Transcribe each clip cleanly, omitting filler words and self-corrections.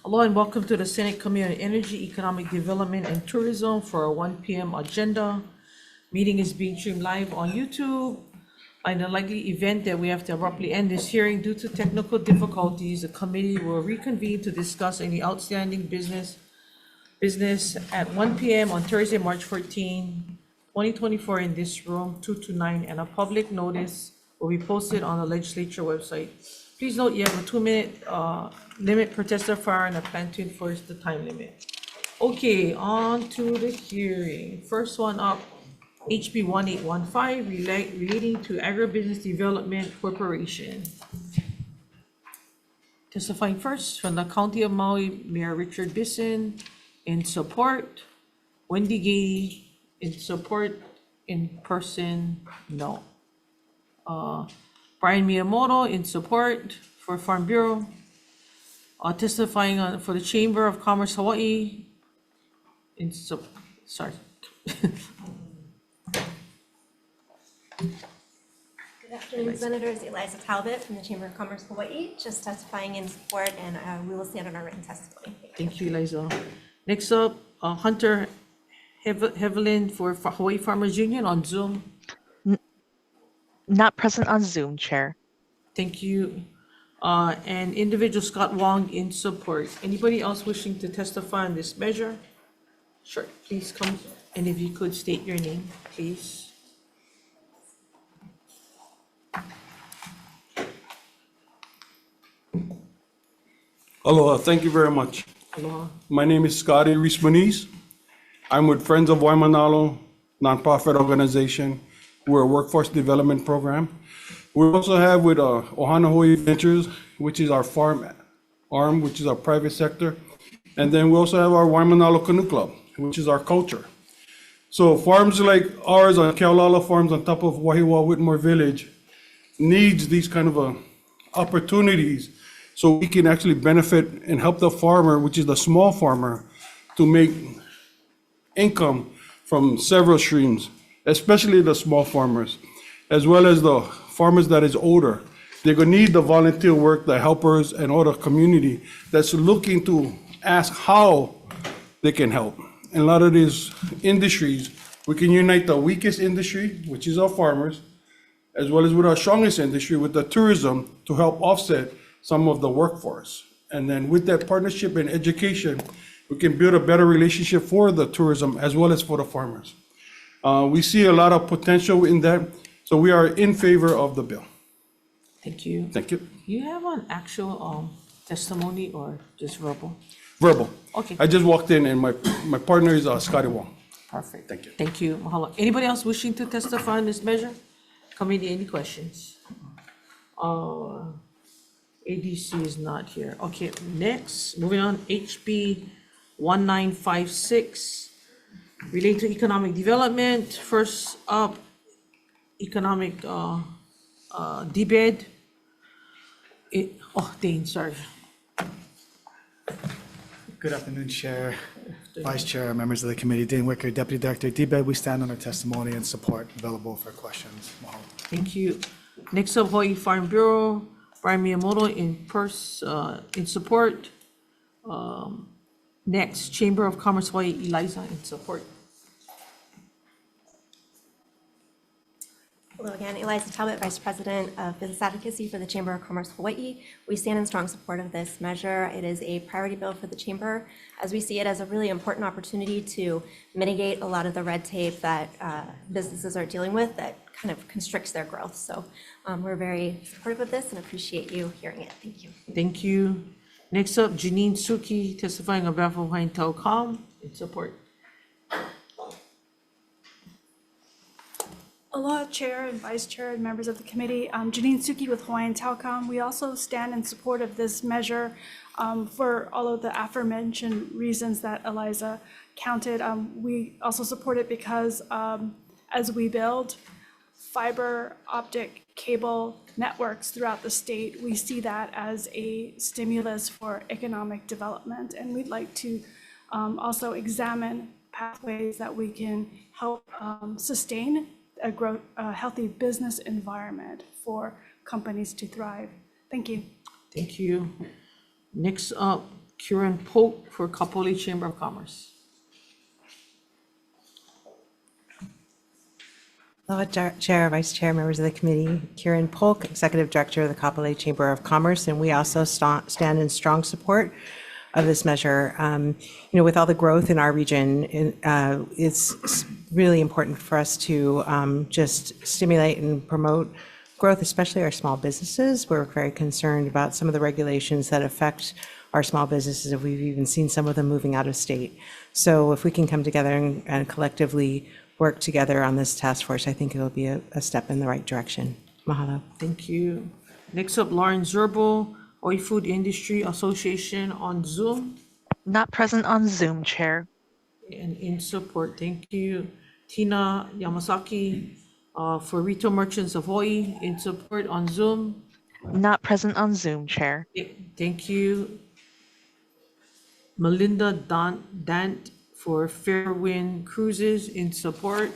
Hello and welcome to the Senate Committee on Energy, Economic Development, and Tourism for a 1 p.m. agenda. Meeting is being streamed live on YouTube. In the likely event that we have to abruptly end this hearing due to technical difficulties, the committee will reconvene to discuss any outstanding business at 1 p.m. on Thursday, March 14, 2024 in this room, 229, and a public notice will be posted on the legislature website. Please note you have a 2-minute limit per testifier and I plan to enforce the time limit. Okay, on to the hearing. First one up, HB 1815 relating to Agribusiness Development Corporation. Testifying first from the County of Maui, Mayor Richard Bisson in support. Wendy Gady in support, in person, no. Brian Miyamoto in support for Farm Bureau. Testifying for the Chamber of Commerce Hawaii in sorry. Good afternoon, Senators. Eliza Talbot from the Chamber of Commerce Hawaii, just testifying in support, and we will stand on our written testimony. Thank you, Eliza. Next up, Hunter Hevelin for Hawaii Farmers Union on Zoom. Not present on Zoom, Chair. Thank you. And individual Scott Wong in support. Anybody else wishing to testify on this measure? Sure, please come. And if you could state your name, please. Aloha, thank you very much. Aloha. My name is Scotty Rees-Moniz. I'm with Friends of Waimanalo, nonprofit organization. We're a workforce development program. We also have with Ohana Hawaii Ventures, which is our farm arm, which is our private sector. And then we also have our Waimanalo Canoe Club, which is our culture. So farms like ours on Kealala Farms on top of Wahiawa Whitmore Village needs these kind of opportunities so we can actually benefit and help the farmer, which is the small farmer, to make income from several streams, especially the small farmers, as well as the farmers that is older. They're gonna need the volunteer work, the helpers, and all the community that's looking to ask how they can help. In a lot of these industries, we can unite the weakest industry, which is our farmers, as well as with our strongest industry, with the tourism, to help offset some of the workforce. And then with that partnership and education, we can build a better relationship for the tourism as well as for the farmers. We see a lot of potential in that, so we are in favor of the bill. Thank you. Thank you. You have an actual testimony or just verbal? Verbal. Okay. I just walked in and my partner is Scotty Wong. Perfect. Thank you. Thank you. Mahalo. Anybody else wishing to testify on this measure? Committee, any questions? ADC is not here. Okay, next, moving on, HB 1956, relating to economic development. First up, economic DBED. Dane, sorry. Good afternoon, Chair, Vice Chair, members of the committee. Dane Wicker, Deputy Director, DBED. We stand on our testimony and support available for questions. Mahalo. Thank you. Next up, Hawaii Farm Bureau, Brian Miyamoto in support. Next, Chamber of Commerce Hawaii, Eliza in support. Hello again, Eliza Talbot, Vice President of Business Advocacy for the Chamber of Commerce Hawaii. We stand in strong support of this measure. It is a priority bill for the Chamber, as we see it as a really important opportunity to mitigate a lot of the red tape that businesses are dealing with that kind of constricts their growth. So we're very supportive of this and appreciate you hearing it. Thank you. Thank you. Next up, Janine Suki testifying on behalf of Hawaiian Telecom in support. Aloha, Chair and Vice Chair and members of the committee. Janine Suki with Hawaiian Telecom. We also stand in support of this measure for all of the aforementioned reasons that Eliza counted. We also support it because as we build fiber optic cable networks throughout the state, we see that as a stimulus for economic development. And we'd like to also examine pathways that we can help sustain a healthy business environment for companies to thrive. Thank you. Thank you. Next up, Kieran Polk for Kapolei Chamber of Commerce. Hello, Chair, Vice Chair, members of the committee. Kieran Polk, Executive Director of the Kapolei Chamber of Commerce, and we also stand in strong support of this measure. With all the growth in our region, it's really important for us to just stimulate and promote growth, especially our small businesses. We're very concerned about some of the regulations that affect our small businesses, and we've even seen some of them moving out of state. So if we can come together and collectively work together on this task force, I think it will be a step in the right direction. Mahalo. Thank you. Next up, Lauren Zerbo, Oi Food Industry Association on Zoom Not present on Zoom, Chair. and in support. Thank you. Tina Yamasaki for Retail Merchants of Hawaii in support on Zoom. Not present on Zoom, Chair. Thank you. Melinda Dant for Fairwind Cruises in support.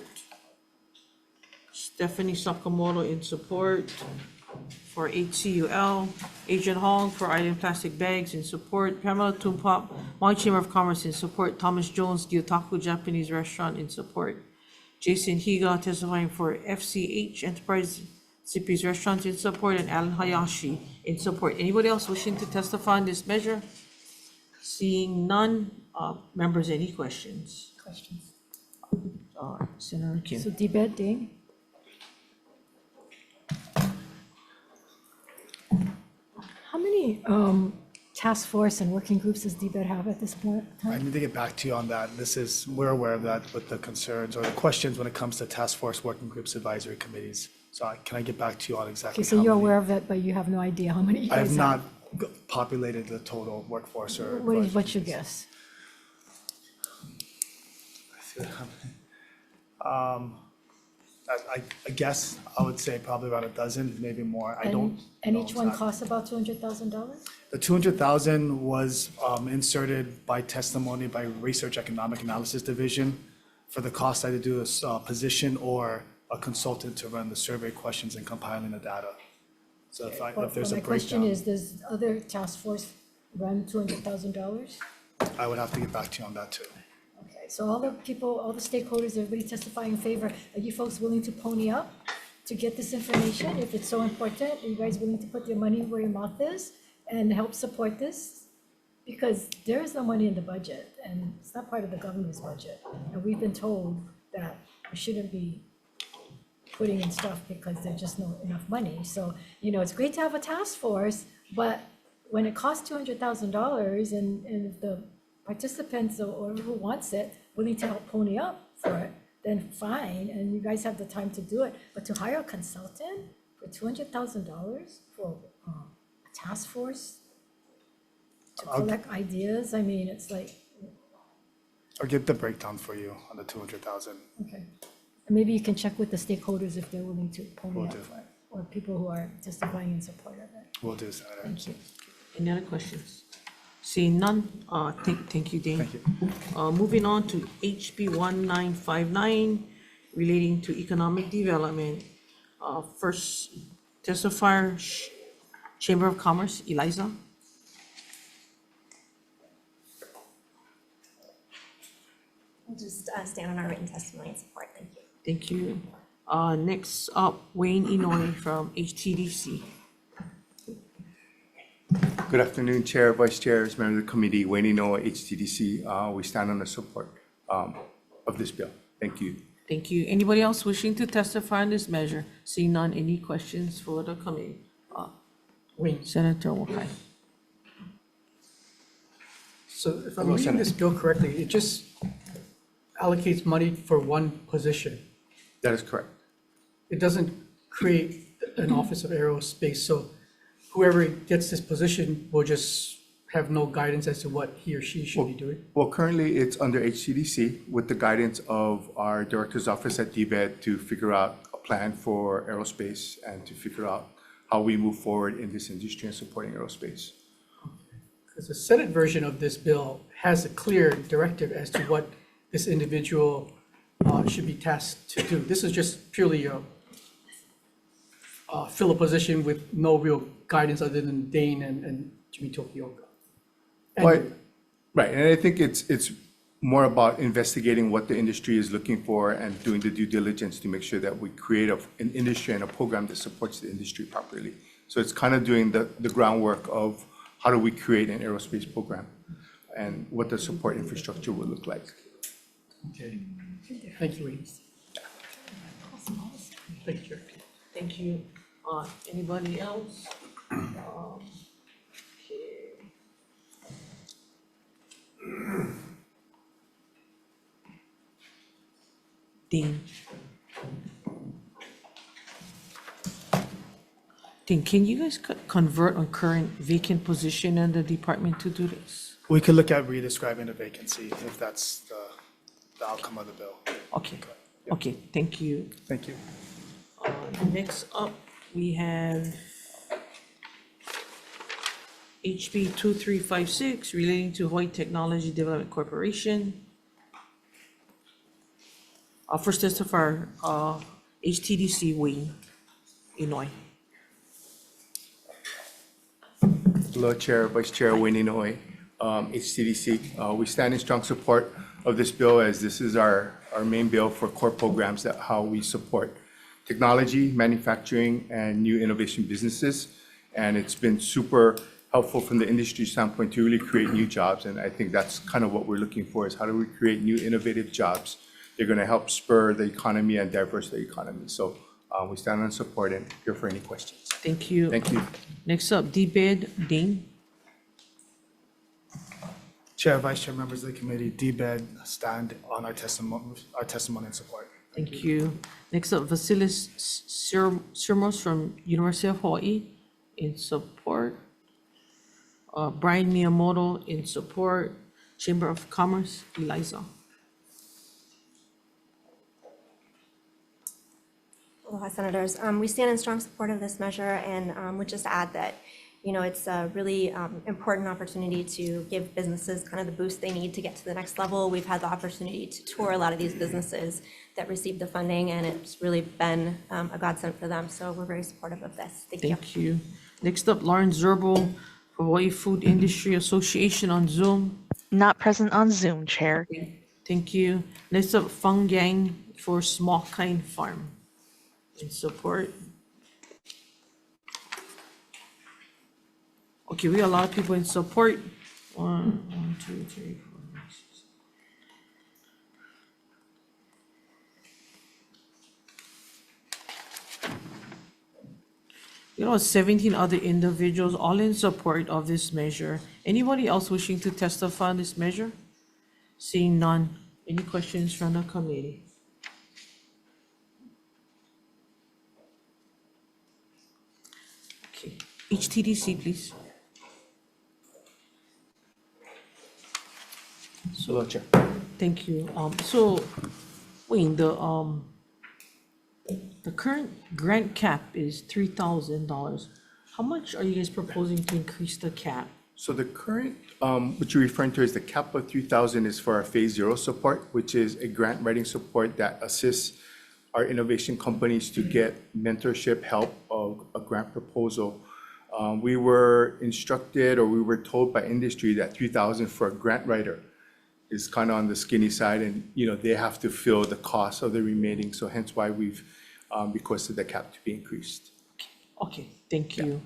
Stephanie Sakamoto in support for HCUL. Agent Hong for Island Plastic Bags in support. Pamela Tumpop, Maui Chamber of Commerce in support. Thomas Jones, Gyotaku Japanese Restaurant in support. Jason Higa testifying for FCH Enterprise Sippy's Restaurant in support, and Alan Hayashi in support. Anybody else wishing to testify on this measure? Seeing none, members, any questions? Questions. Senator Kim. So debate Ding. How many task force and working groups does DBED have at this point? I need to get back to you on that. We're aware of that with the concerns or the questions when it comes to task force, working groups, advisory committees. So can I get back to you on exactly Okay, so how you're many? aware of it, but you have no idea how many you I have guys not populated the total workforce or. What's your guess? I guess I would say probably about a dozen, maybe more. I don't. And know each one exactly. costs about $200,000? The 200,000 was inserted by testimony by Research Economic Analysis Division for the cost I had to do a position or a consultant to run the survey questions and compiling the data. So if there's a My question breakdown, is, does other task force run $200,000? I would have to get back to you on that too. Okay, so all the people, all the stakeholders, everybody testifying in favor, are you folks willing to pony up to get this information? If it's so important, are you guys willing to put your money where your mouth is and help support this? Because there is no money in the budget, and it's not part of the governor's budget. And we've been told that we shouldn't be putting in stuff because there's just no enough money. So, it's great to have a task force, but when it costs $200,000 and if the participants or who wants it willing to help pony up for it, then fine, and you guys have the time to do it. But to hire a consultant for $200,000 for a task force to collect ideas, I mean, it's like, I'll get the breakdown for you on the 200,000. okay. And maybe you can check with the stakeholders if they're willing to pony Will up do. for it, or people who are testifying in support of it. We'll do, Senator. Thank you. Any other questions? Seeing none, thank you, Dane. Thank you. Moving on to HB 1959 relating to economic development. First testifier, Chamber of Commerce, Eliza. We'll just stand on our written testimony and support. Thank you. Thank you. Next up, Wayne Inouye from HTDC. Good afternoon, Chair, Vice Chairs, members of the committee. Wayne Inoue, HTDC. We stand on the support of this bill. Thank you. Thank you. Anybody else wishing to testify on this measure? Seeing none, any questions for the committee? Senator Wakai. So if I'm reading this bill correctly, it just allocates money for one position. That is correct. It doesn't create an Office of Aerospace, so whoever gets this position will just have no guidance as to what he or she should be doing. Well, currently it's under HTDC with the guidance of our Director's Office at DBED to figure out a plan for aerospace and to figure out how we move forward in this industry and supporting aerospace. Because the Senate version of this bill has a clear directive as to what this individual should be tasked to do. This is just purely fill a position with no real guidance other than Dane and Jimmy Tokioka. Right, and I think it's more about investigating what the industry is looking for and doing the due diligence to make sure that we create an industry and a program that supports the industry properly. So it's kind of doing the groundwork of how do we create an aerospace program and what the support infrastructure will look like. Okay. Thank you, Wayne. Thank you, Chair. Thank you. Anybody else? Dean. Dean, can you guys convert on current vacant position in the department to do this? We could look at redescribing the vacancy if that's the outcome of the bill. Okay, okay, thank you. Thank you. Next up, we have HB 2356 relating to Hawaii Technology Development Corporation. First testifier, HTDC Wayne, Illinois. Hello, Chair, Vice Chair Wayne Inouye, HTDC. We stand in strong support of this bill as this is our main bill for core programs that how we support technology, manufacturing, and new innovation businesses. And it's been super helpful from the industry standpoint to really create new jobs. And I think that's kind of what we're looking for is how do we create new innovative jobs. They're going to help spur the economy and diversify the economy. So we stand on support and here for any questions. Thank you. Thank you. Next up, DBED, Dean. Chair, Vice Chair, members of the committee, DBED stand on our testimony and support. Thank you. Next up, Vasilis Sirmos from University of Hawaii in support. Brian Miyamoto in support. Chamber of Commerce, Eliza. Aloha, Senators. We stand in strong support of this measure and would just add that, you know, it's a really important opportunity to give businesses kind of the boost they need to get to the next level. We've had the opportunity to tour a lot of these businesses that received the funding, and it's really been a godsend for them. So we're very supportive of this. Thank you. Thank you. Next up, Lauren Zerbel, Hawaii Food Industry Association on Zoom. Not present on Zoom, Chair. Thank you. Next up, Fang Yang for Small Kind Farm in support. Okay, we have a lot of people in support. One, two, three, 4, 5, 6. You know, 17 other individuals all in support of this measure. Anybody else wishing to testify on this measure? Seeing none. Any questions from the committee? Okay, HTDC, please. Hello, Chair. Thank you. So, Wayne, the current grant cap is $3,000. How much are you guys proposing to increase the cap? So the current, what you're referring to is the cap of 3,000 is for our Phase Zero support, which is a grant writing support that assists our innovation companies to get mentorship help of a grant proposal. We were instructed or we were told by industry that 3,000 for a grant writer is kind of on the skinny side, and you know they have to fill the cost of the remaining. So hence why we've requested the cap to be increased. Okay, thank you.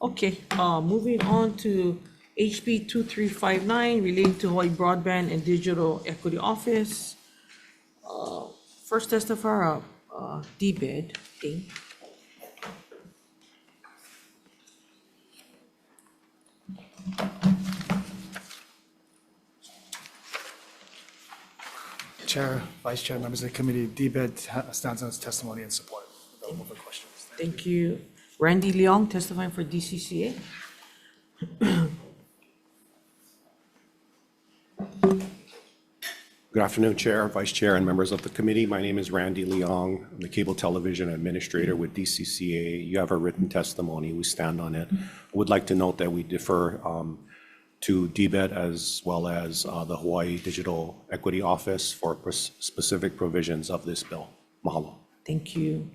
Okay, moving on to HB 2359 relating to Hawaii Broadband and Digital Equity Office. First testifier, DBED, Ding. Chair, Vice Chair, members of the committee, DBED stands on its testimony and support. Available for questions. Thank you. Randy Leong testifying for DCCA. Good afternoon, Chair, Vice Chair, and members of the committee. My name is Randy Leong. I'm the Cable Television Administrator with DCCA. You have a written testimony. We stand on it. I would like to note that we defer to DBED as well as the Hawaii Digital Equity Office for specific provisions of this bill. Mahalo. Thank you.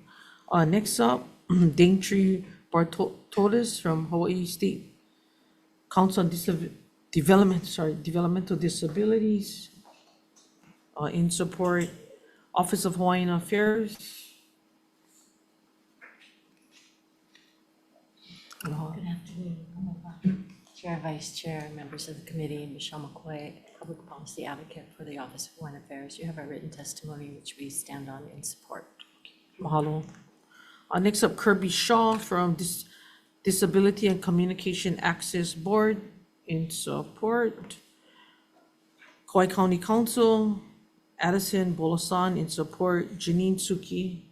Next up, Daintree Bartoldes from Hawaii State Council on developmental disabilities, in support, Office of Hawaiian Affairs. Good afternoon. Chair, Vice Chair, members of the committee, Michelle McCoy, Public Policy Advocate for the Office of Hawaiian Affairs. You have our written testimony, which we stand on in support. Mahalo. Next up, Kirby Shaw from Disability and Communication Access Board, in support. Kauai County Council, Addison Bolosan, in support. Janine Suki.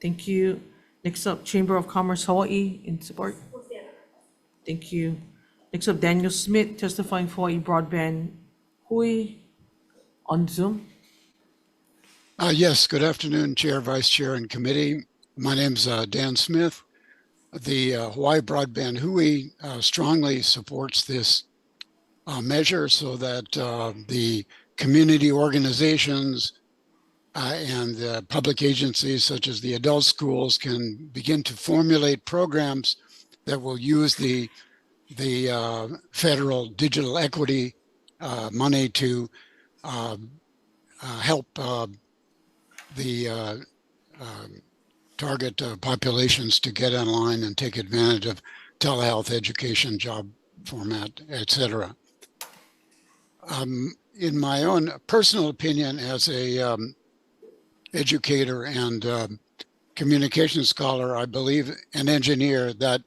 Thank you. Next up, Chamber of Commerce Hawaii, in support. Thank you. Next up, Daniel Smith, testifying for Hawaii Broadband Hui, on Zoom. Yes, good afternoon, Chair, Vice Chair, and Committee. My name's Dan Smith. The Hawaii Broadband Hui strongly supports this measure so that the community organizations and public agencies such as the adult schools can begin to formulate programs that will use the federal digital equity money to help the target populations to get online and take advantage of telehealth, education, job format, etc. In my own personal opinion, as a educator and communication scholar, I believe an engineer, that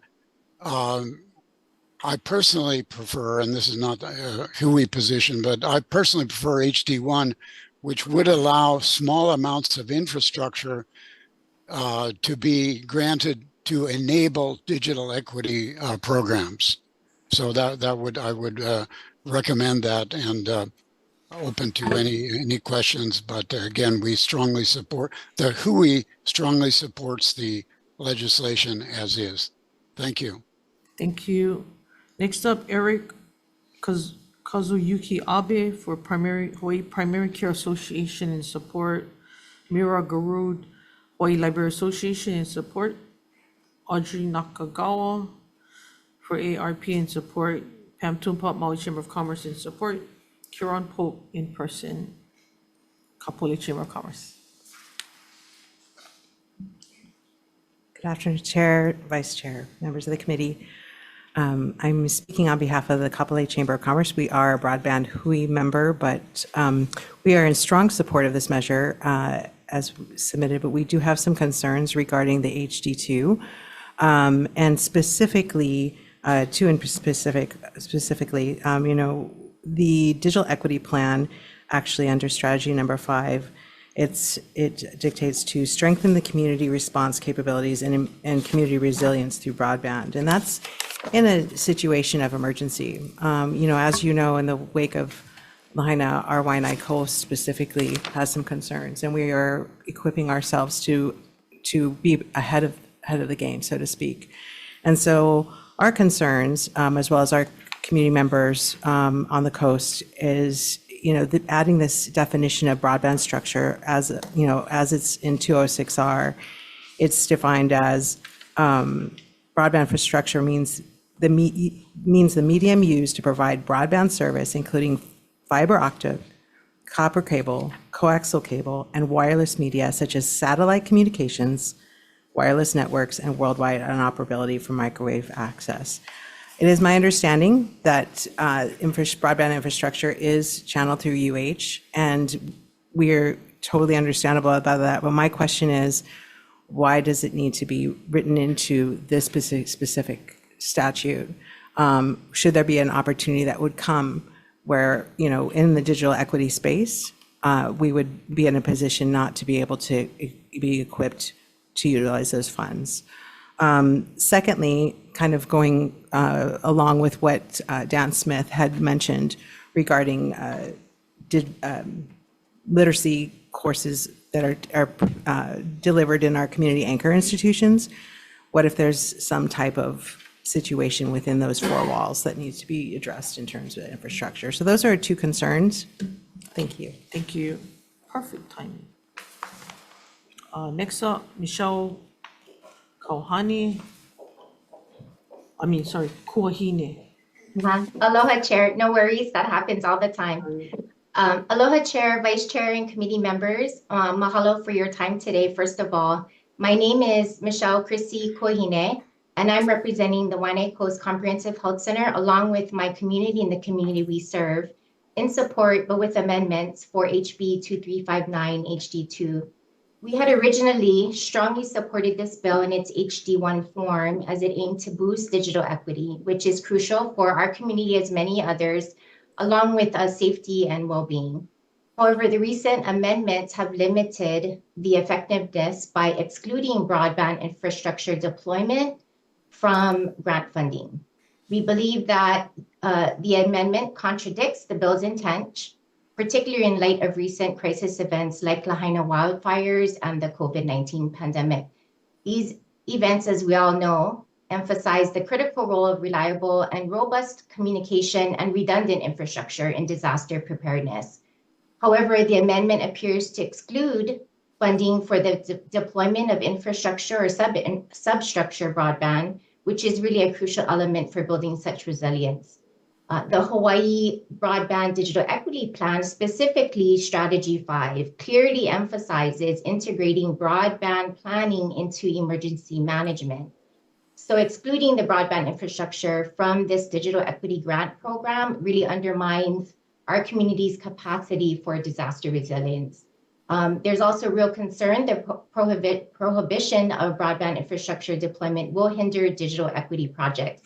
I personally prefer, and this is not a Hui position, but I personally prefer HD1, which would allow small amounts of infrastructure to be granted to enable digital equity programs. So I would recommend that, and open to any questions. But again, we strongly support, the Hui strongly supports the legislation as is. Thank you. Thank you. Next up, Eric Kazuyuki Abe for Hawaii Primary Care Association, in support. Mira Garud, Hawaii Library Association, in support. Audrey Nakagawa for ARP, in support. Pam Tumpap, Maui Chamber of Commerce, in support. Kieran Pope, in person, Kapolei Chamber of Commerce. Good afternoon, Chair, Vice Chair, members of the committee. I'm speaking on behalf of the Kapolei Chamber of Commerce. We are a broadband Hui member, but we are in strong support of this measure as submitted, but we do have some concerns regarding the HD2 and specifically, the digital equity plan, actually under strategy number 5, it dictates to strengthen the community response capabilities and community resilience through broadband. And that's in a situation of emergency. As you know, in the wake of Lahaina, our Waianae Coast specifically has some concerns, and we are equipping ourselves to be ahead of the game, so to speak. And so our concerns, as well as our community members on the coast, is adding this definition of broadband structure as it's in 206R. It's defined as broadband infrastructure means the medium used to provide broadband service, including fiber optic, copper cable, coaxial cable, and wireless media such as satellite communications, wireless networks, and worldwide interoperability for microwave access. It is my understanding that broadband infrastructure is channeled through UH, and we're totally understandable about that. But my question is, why does it need to be written into this specific statute? Should there be an opportunity that would come where, in the digital equity space, we would be in a position not to be able to be equipped to utilize those funds? Secondly, kind of going along with what Dan Smith had mentioned regarding literacy courses that are delivered in our community anchor institutions. What if there's some type of situation within those 4 walls that needs to be addressed in terms of infrastructure? So those are 2 concerns. Thank you. Thank you. Perfect timing. Next up, Michelle Kauhani Kuahine. Aloha, Chair. No worries, that happens all the time. Aloha, Chair, Vice Chair, and committee members. Mahalo for your time today, first of all. My name is Michelle Chrissy Kohine, and I'm representing the Waianae Coast Comprehensive Health Center, along with my community and the community we serve, in support, but with amendments for HB 2359 HD2. We had originally strongly supported this bill in its HD1 form as it aimed to boost digital equity, which is crucial for our community as many others, along with safety and well-being. However, the recent amendments have limited the effectiveness by excluding broadband infrastructure deployment from grant funding. We believe that the amendment contradicts the bill's intent, particularly in light of recent crisis events like Lahaina wildfires and the COVID-19 pandemic. These events, as we all know, emphasize the critical role of reliable and robust communication and redundant infrastructure in disaster preparedness. However, the amendment appears to exclude funding for the deployment of infrastructure or substructure broadband, which is really a crucial element for building such resilience. The Hawaii Broadband Digital Equity Plan, specifically Strategy 5, clearly emphasizes integrating broadband planning into emergency management. So excluding the broadband infrastructure from this digital equity grant program really undermines our community's capacity for disaster resilience. There's also real concern that prohibition of broadband infrastructure deployment will hinder digital equity projects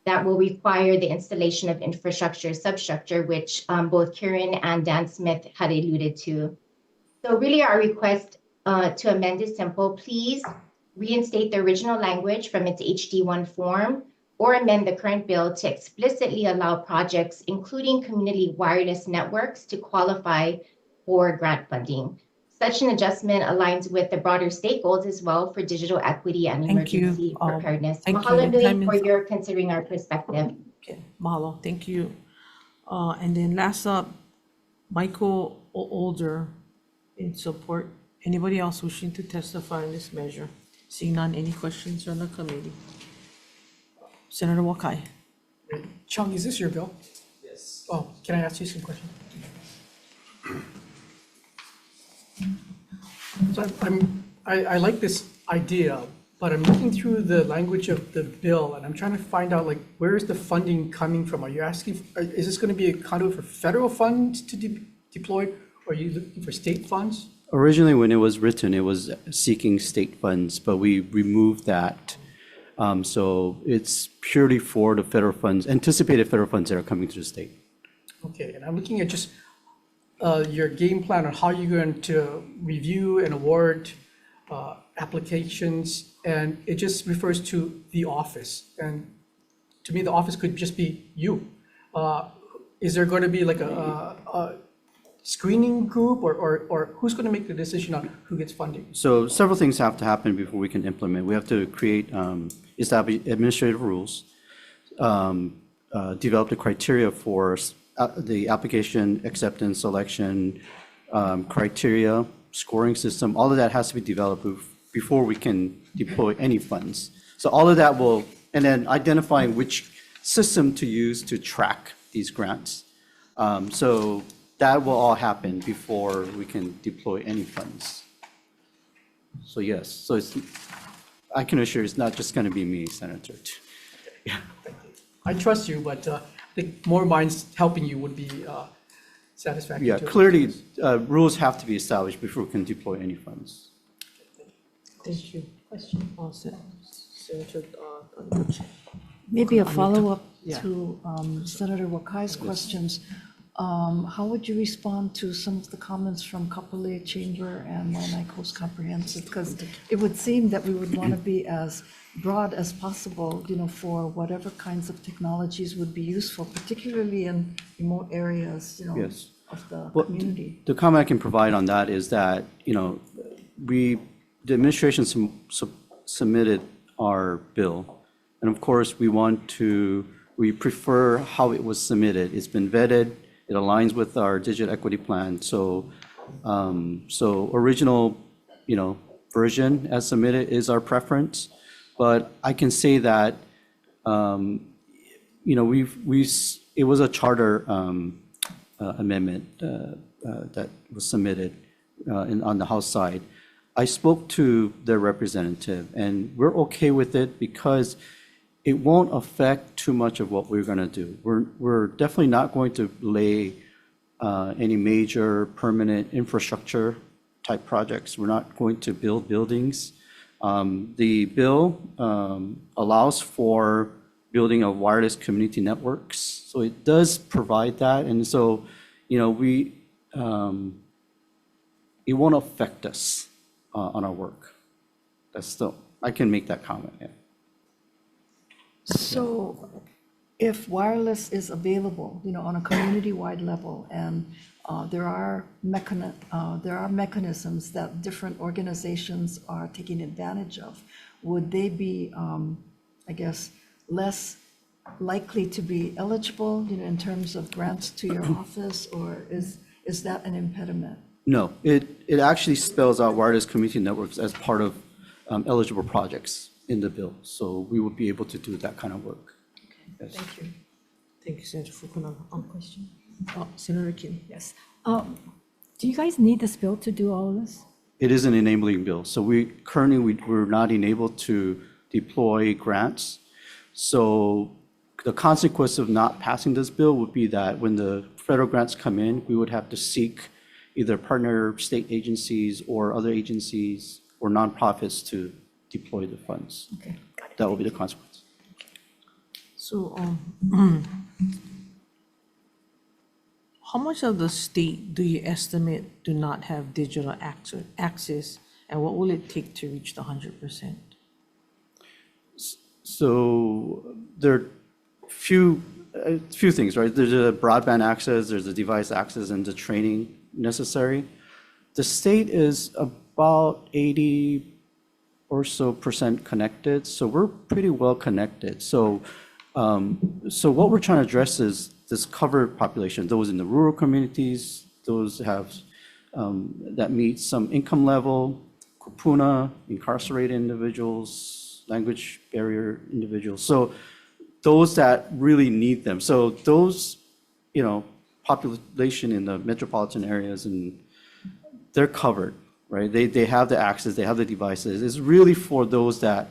that will require the installation of infrastructure substructure, which both Kieran and Dan Smith had alluded to. So really our request to amend is simple. Please reinstate the original language from its HD1 form or amend the current bill to explicitly allow projects, including community wireless networks, to qualify for grant funding. Such an adjustment aligns with the broader state goals as well for digital equity and emergency preparedness. Mahalo nui for your considering our perspective. Okay, mahalo, thank you. And then last up, Michael Older in support. Anybody else wishing to testify on this measure? Seeing none, any questions from the committee? Senator Wakai. Chung, is this your bill? Yes. Oh, can I ask you some questions? So I like this idea, but I'm looking through the language of the bill and I'm trying to find out like, where is the funding coming from? Are you asking, is this going to be a conduit for federal funds to deploy, or are you looking for state funds? Originally, when it was written, it was seeking state funds, but we removed that. So it's purely for the federal funds, anticipated federal funds that are coming to the state. Okay, and I'm looking at just your game plan on how you're going to review and award applications, and it just refers to the office. And to me, the office could just be you. Is there going to be like a screening group, or who's going to make the decision on who gets funding? So several things have to happen before we can implement. We have to create, establish administrative rules, develop the criteria for the application, acceptance, selection, criteria, scoring system. All of that has to be developed before we can deploy any funds. So all of that will, and then identifying which system to use to track these grants. So that will all happen before we can deploy any funds. So yes, so I can assure it's not just going to be me, Senator. Yeah. I trust you, but I think more minds helping you would be satisfactory. Yeah, clearly, rules have to be established before we can deploy any funds. Thank you. Question? Senator Maybe a follow-up Yeah. to Senator Wakai's questions. How would you respond to some of the comments from Kapolei Chamber and Waianae Coast Comprehensive? Because it would seem that we would want to be as broad as possible, for whatever kinds of technologies would be useful, particularly in remote areas, Yes. of the Well, community. the comment I can provide on that is that, the administration submitted our bill. And of course, we prefer how it was submitted. It's been vetted. It aligns with our digital equity plan. So original, version as submitted is our preference. But I can say that You know, it was a charter amendment that was submitted on the House side. I spoke to their representative, and we're okay with it because it won't affect too much of what we're going to do. We're definitely not going to lay any major permanent infrastructure type projects. We're not going to build buildings. The bill allows for building of wireless community networks, so it does provide that, and so, you know, it won't affect us on our work. That's still, I can make that comment, yeah. So if wireless is available, you know, on a community-wide level, and there are mechanisms that different organizations are taking advantage of, would they be, I guess, less likely to be eligible, you know, in terms of grants to your office, or is that an impediment? No, it actually spells out wireless community networks as part of eligible projects in the bill. So we would be able to do that kind of work. Okay, Yes. thank you. Thank you, Senator Fukunaga. Question? Senator Kim. Yes. Do you guys need this bill to do all of this? It is an enabling bill. So we're not enabled to deploy grants. So the consequence of not passing this bill would be that when the federal grants come in, we would have to seek either partner state agencies or other agencies or nonprofits to deploy the funds. Okay, got it. That will be the consequence. So, how much of the state do you estimate do not have digital access, and what will it take to reach the 100%? So there are few things, right? There's a broadband access, there's a device access, and the training necessary. The state is about 80% or so connected, so we're pretty well connected. So what we're trying to address is this covered population, those in the rural communities, those have that meet some income level, kupuna, incarcerated individuals, language barrier individuals. So those that really need them. So those, you know, population in the metropolitan areas, and they're covered, right? They have the access, they have the devices. It's really for those that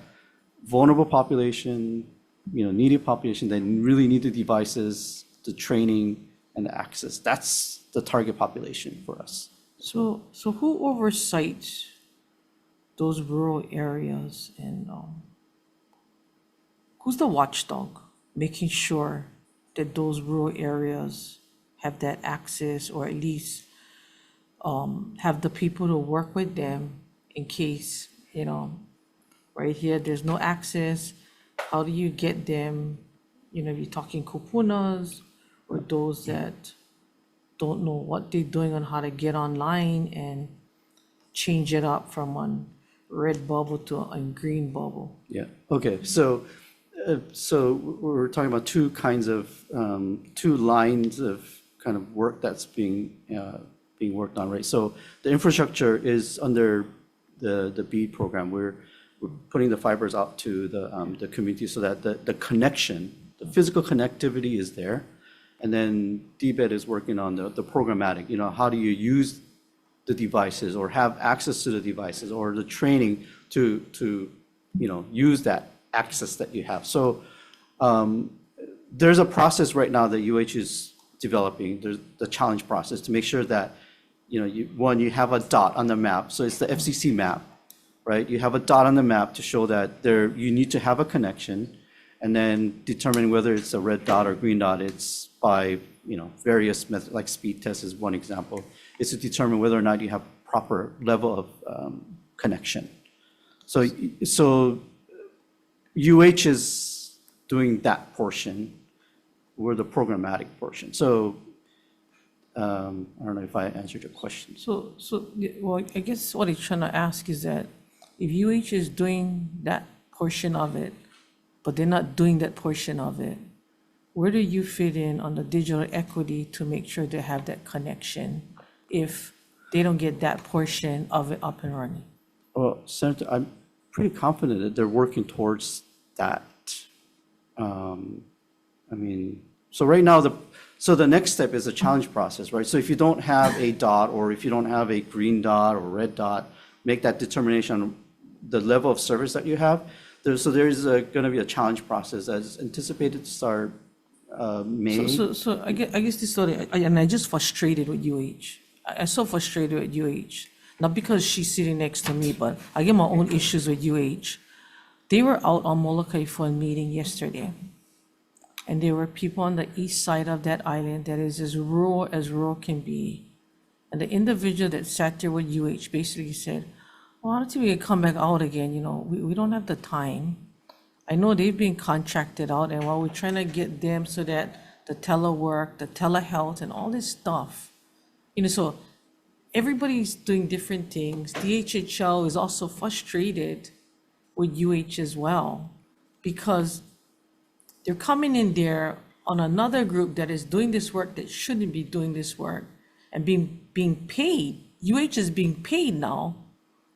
vulnerable population, you know, needy population that really need the devices, the training, and the access. That's the target population for us. So who oversights those rural areas, and who's the watchdog making sure that those rural areas have that access, or at least have the people to work with them in case, you know, right here, there's no access. How do you get them, you know, you're talking kupunas or those that don't know what they're doing on how to get online and change it up from one red bubble to a green bubble? Yeah, okay, so we're talking about two lines of kind of work that's being worked on, right? So the infrastructure is under the BEAD program. We're putting the fibers out to the community so that the connection, the physical connectivity is there. And then DBED is working on the programmatic, you know, how do you use the devices or have access to the devices or the training to you know, use that access that you have. So there's a process right now that UH is developing. There's the challenge process to make sure that, you know, you have a dot on the map. So it's the FCC map, right? You have a dot on the map to show that you need to have a connection, and then determining whether it's a red dot or green dot. It's by, you know, various methods, like speed test is one example. It's to determine whether or not you have proper level of connection. So UH is doing that portion. We're the programmatic portion. So I don't know if I answered your question. So, well, I guess what I'm trying to ask is that if UH is doing that portion of it, but they're not doing that portion of it, where do you fit in on the digital equity to make sure they have that connection if they don't get that portion of it up and running? Well, Senator, I'm pretty confident that they're working towards that I mean, so right now, the next step is a challenge process, right? So if you don't have a dot, or if you don't have a green dot or red dot, make that determination on the level of service that you have. So there is going to be a challenge process that's anticipated to start May. So I guess this story, and I just frustrated with UH. I'm so frustrated with UH. Not because she's sitting next to me, but I get my own issues with UH. They were out on Molokai for a meeting yesterday. And there were people on the east side of that island that is as rural can be. And the individual that sat there with UH basically said, well, I don't think we can come back out again, we don't have the time. I know they've been contracted out, and while we're trying to get them so that the telework, the telehealth, and all this stuff, so everybody's doing different things. DHHL is also frustrated with UH as well, because they're coming in there on another group that is doing this work that shouldn't be doing this work and being paid. UH is being paid now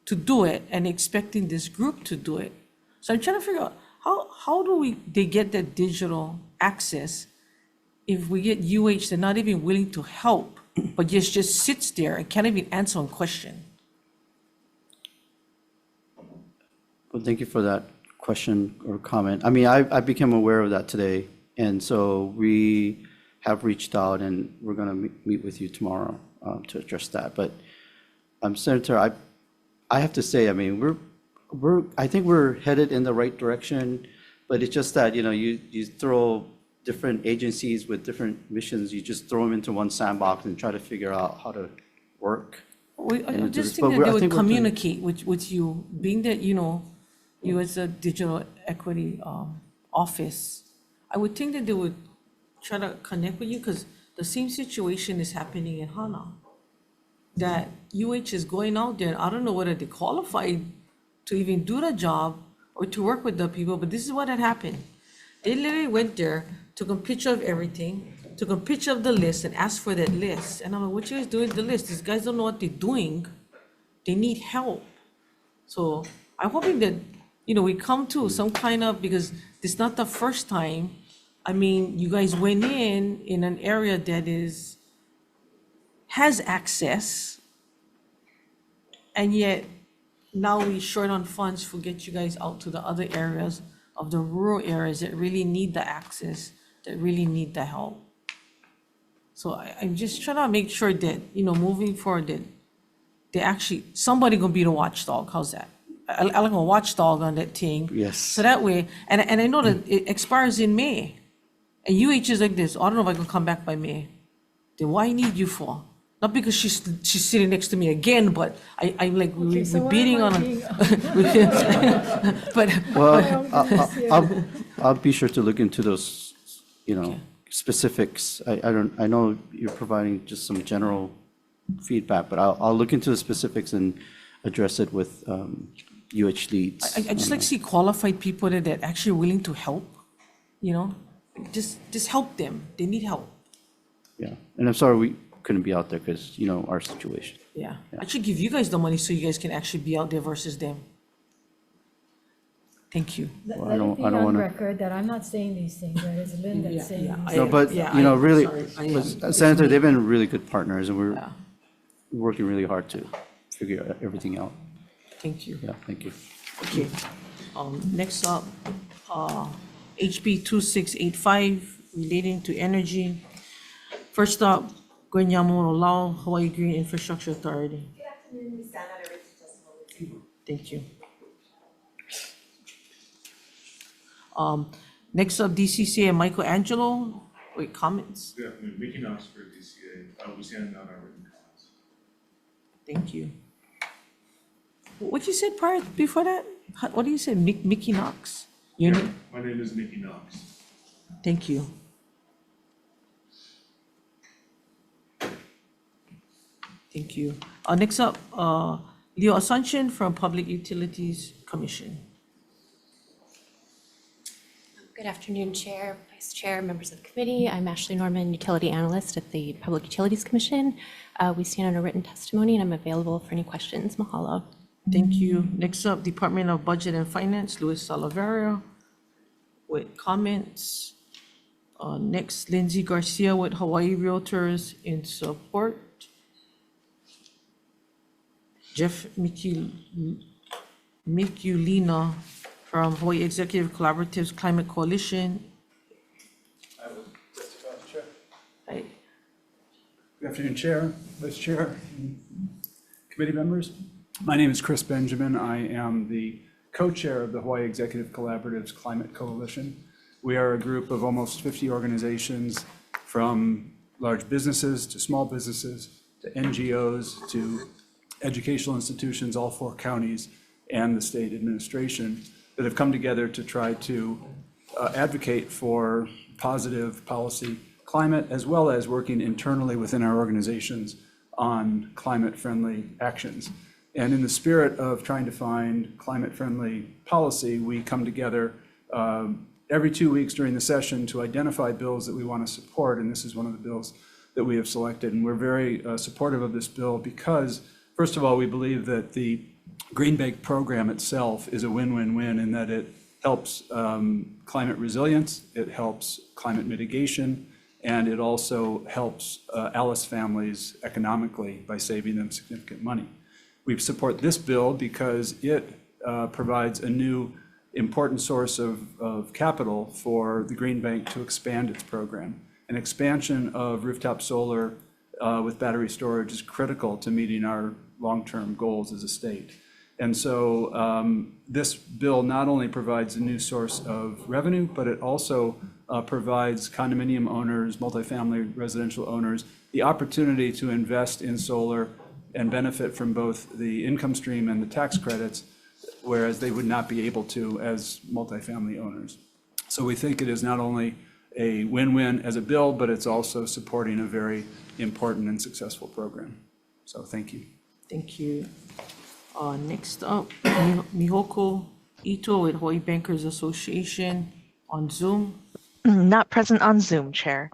to do it and expecting this group to do it. So I'm trying to figure out how do they get that digital access if we get UH, they're not even willing to help, but just sits there and can't even answer one question. Well, thank you for that question or comment. I mean, I became aware of that today, and so we have reached out, and we're going to meet with you tomorrow to address that. But Senator, I have to say, I mean, I think we're headed in the right direction, but it's just that, you throw different agencies with different missions, you just throw them into one sandbox and try to figure out how to work. I just think that they would communicate with you, being that, you as a digital equity office. I would think that they would try to connect with you, because the same situation is happening in Hana. That UH is going out there, and I don't know whether they're qualified to even do the job or to work with the people, but this is what had happened. They literally went there, took a picture of everything, took a picture of the list and asked for that list. And I'm like, what you guys doing with the list? These guys don't know what they're doing. They need help. So I'm hoping that, we come to some kind of, because this is not the first time. I mean, you guys went in an area that has access, and yet now we're short on funds to get you guys out to the other areas of the rural areas that really need the access, that really need the help. So I'm just trying to make sure that, moving forward, that they actually, somebody gonna be the watchdog. How's that? I like a watchdog on that thing. Yes. So that way, and I know that it expires in May, and UH is like this, I don't know if I can come back by May. Then why I need you for? Not because she's sitting next to me again, but I'm like, we're beating on but. Well, I'll be sure to look into those, specifics. I know you're providing just some general feedback, but I'll look into the specifics and address it with UH leads. I just like to see qualified people that are actually willing to help, just help them. They need help. Yeah, and I'm sorry we couldn't be out there because, our situation. Yeah, I should give you guys the money so you guys can actually be out there versus them. Thank you. Let it be on record that I'm not saying these things, right? It's Lynn that's saying these No, but, really, sorry. Senator, they've been really good partners, and we're working really hard to figure everything out. Thank you. Yeah, thank you. Okay, next up, HB 2685 relating to energy. First up, Gwen Yamamoto Lau, Hawaii Green Infrastructure Authority. Good afternoon, we stand on a written testimony. Thank you. Next up, DCCA, Michael Angelo, wait, comments? Good afternoon, Mickey Knox for DCA. We stand on our written comments. Thank you. What you said before that? What do you say, Mickey Knox? Your name? My name is Mickey Knox. Thank you. Thank you. Next up, Leo Asuncion from Public Utilities Commission. Good afternoon, Chair, Vice Chair, members of the committee. I'm Ashley Norman, Utility Analyst at the Public Utilities Commission. We stand on a written testimony, and I'm available for any questions. Mahalo. Thank you. Next up, Department of Budget and Finance, Luis Salaverio. with comments. Next, Lindsay Garcia with Hawaii Realtors in support. Jeff Mikulina from Hawaii Executive Collaborative's Climate Coalition. I will testify, Chair. Hi. Good afternoon, Chair, Vice Chair, and committee members. My name is Chris Benjamin. I am the co-chair of the Hawaii Executive Collaborative's Climate Coalition. We are a group of almost 50 organizations, from large businesses to small businesses to NGOs to educational institutions, all 4 counties, and the state administration, that have come together to try to advocate for positive policy climate, as well as working internally within our organizations on climate-friendly actions. And in the spirit of trying to find climate-friendly policy, we come together every 2 weeks during the session to identify bills that we want to support, and this is one of the bills that we have selected. And we're very supportive of this bill because, first of all, we believe that the Green Bank program itself is a win-win-win in that it helps climate resilience, it helps climate mitigation, and it also helps ALICE families economically by saving them significant money. We support this bill because it provides a new important source of capital for the Green Bank to expand its program. An expansion of rooftop solar with battery storage is critical to meeting our long-term goals as a state. And so this bill not only provides a new source of revenue, but it also provides condominium owners, multifamily residential owners, the opportunity to invest in solar and benefit from both the income stream and the tax credits, whereas they would not be able to as multifamily owners. So we think it is not only a win-win as a bill, but it's also supporting a very important and successful program. So thank you. Thank you. Next up, Mihoko Ito with Hawaii Bankers Association on Zoom. Not present on Zoom, Chair.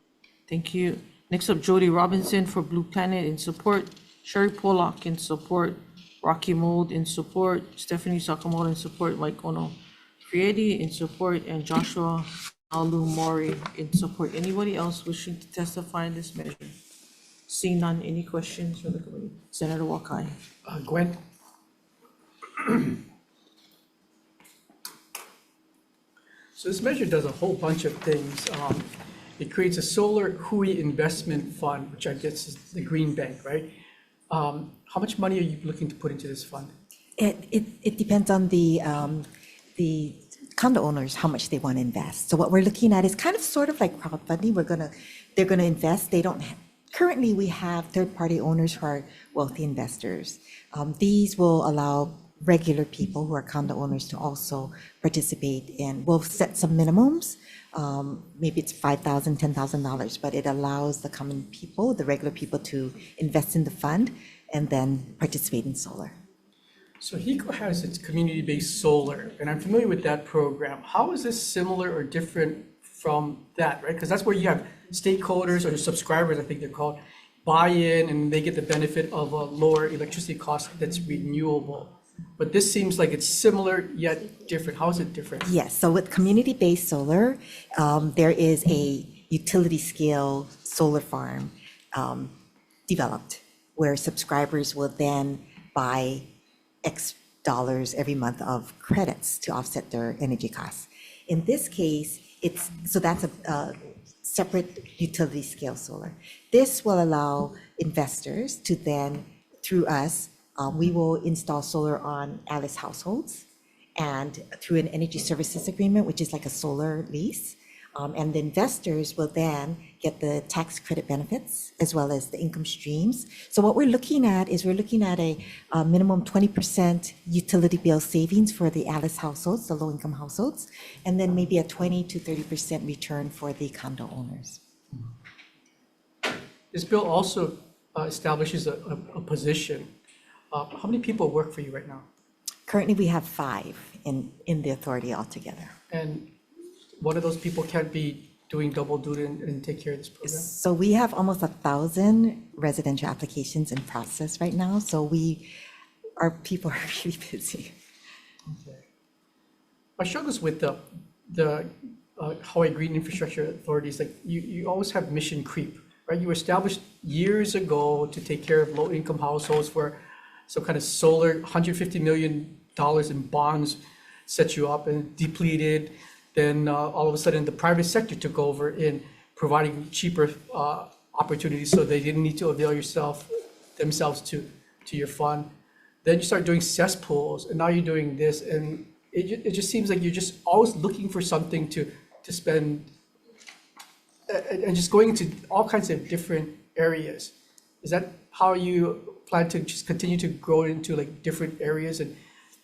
Thank you. Next up, Jody Robinson for Blue Planet in support. Sherry Pollock in support. Rocky Mold in support. Stephanie Sakamoto in support. Mike Ono Friedi in support. And Joshua Alu Mori in support. Anybody else wishing to testify in this measure? Seeing none, any questions from the committee? Senator Wakai. Gwen? So this measure does a whole bunch of things. It creates a solar Hui investment fund, which I guess is the Green Bank, right? How much money are you looking to put into this fund? It depends on the condo owners, how much they want to invest. So what we're looking at is kind of sort of like crowdfunding. They're gonna invest. Currently we have third-party owners who are wealthy investors. These will allow regular people who are condo owners to also participate in, we'll set some minimums. Maybe it's $5,000, $10,000, but it allows the common people, the regular people, to invest in the fund and then participate in solar. So HECO has its community-based solar, and I'm familiar with that program. How is this similar or different from that, right? Because that's where you have stakeholders or subscribers, I think they're called, buy in and they get the benefit of a lower electricity cost that's renewable. But this seems like it's similar yet different. How is it different? Yes, so with community-based solar, there is a utility scale solar farm developed where subscribers will then buy X dollars every month of credits to offset their energy costs. In this case, that's a separate utility scale solar. This will allow investors to then, through us, we will install solar on ALICE households and through an energy services agreement, which is like a solar lease. And the investors will then get the tax credit benefits as well as the income streams. So what we're looking at is a minimum 20% utility bill savings for the ALICE households, the low-income households, and then maybe a 20 to 30% return for the condo owners. This bill also establishes a position. How many people work for you right now? Currently, we have 5 in the authority altogether. And one of those people can't be doing double duty and take care of this program? So we have almost 1,000 residential applications in process right now. So our people are really busy. Okay. My struggles with the Hawaii Green Infrastructure Authority is like, you always have mission creep, right? You established years ago to take care of low-income households where some kind of solar, $150 million in bonds set you up and depleted. Then all of a sudden, the private sector took over in providing cheaper opportunities, so they didn't need to avail themselves to your fund. Then you start doing cesspools, and now you're doing this, and it just seems like you're just always looking for something to spend, and just going into all kinds of different areas. Is that how you plan to just continue to grow into like different areas and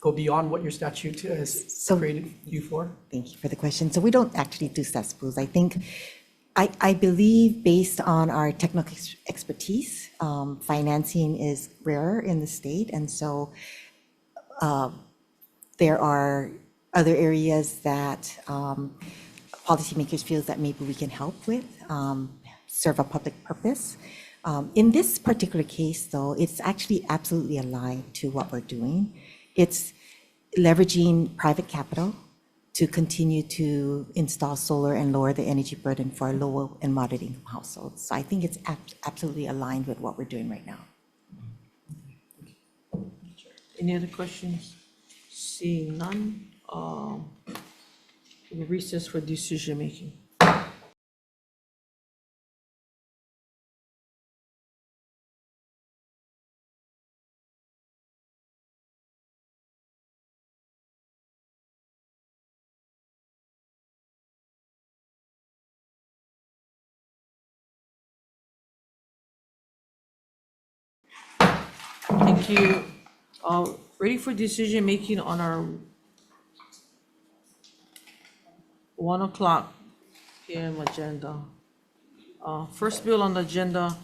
go beyond what your statute has created you for? Thank you for the question. So we don't actually do cesspools. I believe based on our technical expertise, financing is rare in the state. And so there are other areas that policymakers feel that maybe we can help with, serve a public purpose. In this particular case, though, it's actually absolutely aligned to what we're doing. It's leveraging private capital to continue to install solar and lower the energy burden for low and moderate income households. So I think it's absolutely aligned with what we're doing right now. Any other questions? Seeing none, we'll recess for decision-making. Thank you. Ready for decision-making on our 1:00 p.m. agenda. First bill on the agenda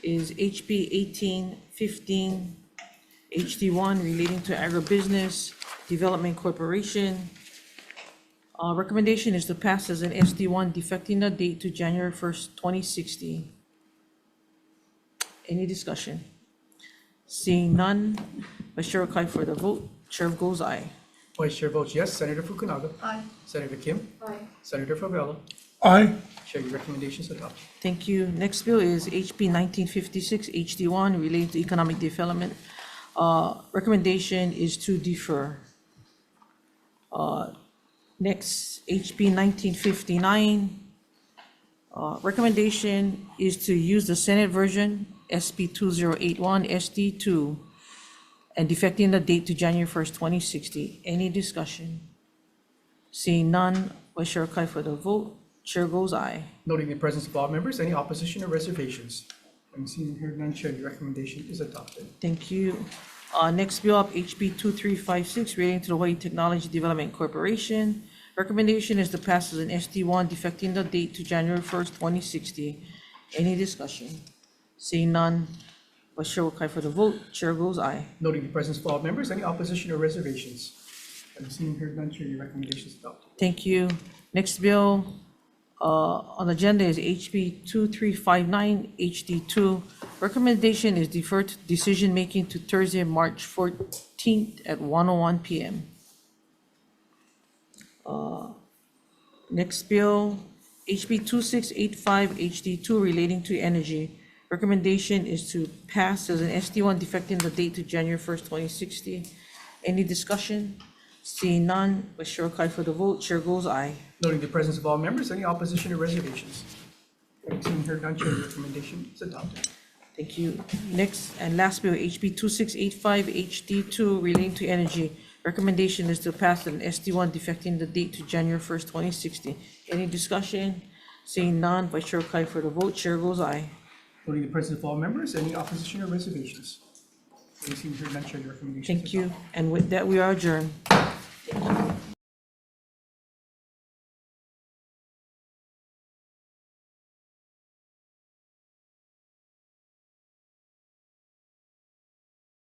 is HB 1815, HD1 relating to agribusiness development corporation. Recommendation is to pass as an SD1 defecting the date to January 1st, 2060. Any discussion? Seeing none, Vice Chair Okai for the vote. Chair goes aye. Vice Chair votes yes. Senator Fukunaga. Aye. Senator Kim. Aye. Senator Favela. Aye. Chair, your recommendation is adopted. Thank you. Next bill is HB 1956, HD1 relating to economic development. Recommendation is to defer. Next, HB 1959. Recommendation is to use the Senate version, SB 2081, SD2, and defecting the date to January 1st, 2060. Any discussion? Seeing none, Vice Chair Okai for the vote. Chair goes aye. Noting the presence of all members, any opposition or reservations? And seeing and hearing none, Chair, your recommendation is adopted. Thank you. Next bill up, HB 2356, relating to the Hawaii Technology Development Corporation. Recommendation is to pass as an SD1, defecting the date to January 1st, 2060. Any discussion? Seeing none, Vice Chair Okai for the vote. Chair goes aye. Noting the presence of all members, any opposition or reservations? And seeing and hearing none, Chair, your recommendation is adopted. Thank you. Next bill on the agenda is HB 2359, HD2. Recommendation is deferred decision-making to Thursday, March 14th at 1:01 p.m. Next bill, HB 2685, HD2 relating to energy. Recommendation is to pass as an SD1 defecting the date to January 1st, 2060. Any discussion? Seeing none, Vice Chair Okai for the vote. Chair goes aye. Noting the presence of all members, any opposition or reservations? And seeing and hearing none, Chair, your recommendation is adopted. Thank you. Next and last bill, HB 2685, HD2 relating to energy. Recommendation is to pass an SD1 defecting the date to January 1st, 2060. Any discussion? Seeing none, Vice Chair Okai for the vote. Chair goes aye. Noting the presence of all members, any opposition or reservations? And seeing and hearing none, Chair, your recommendation is adopted. Thank you. And with that, we are adjourned.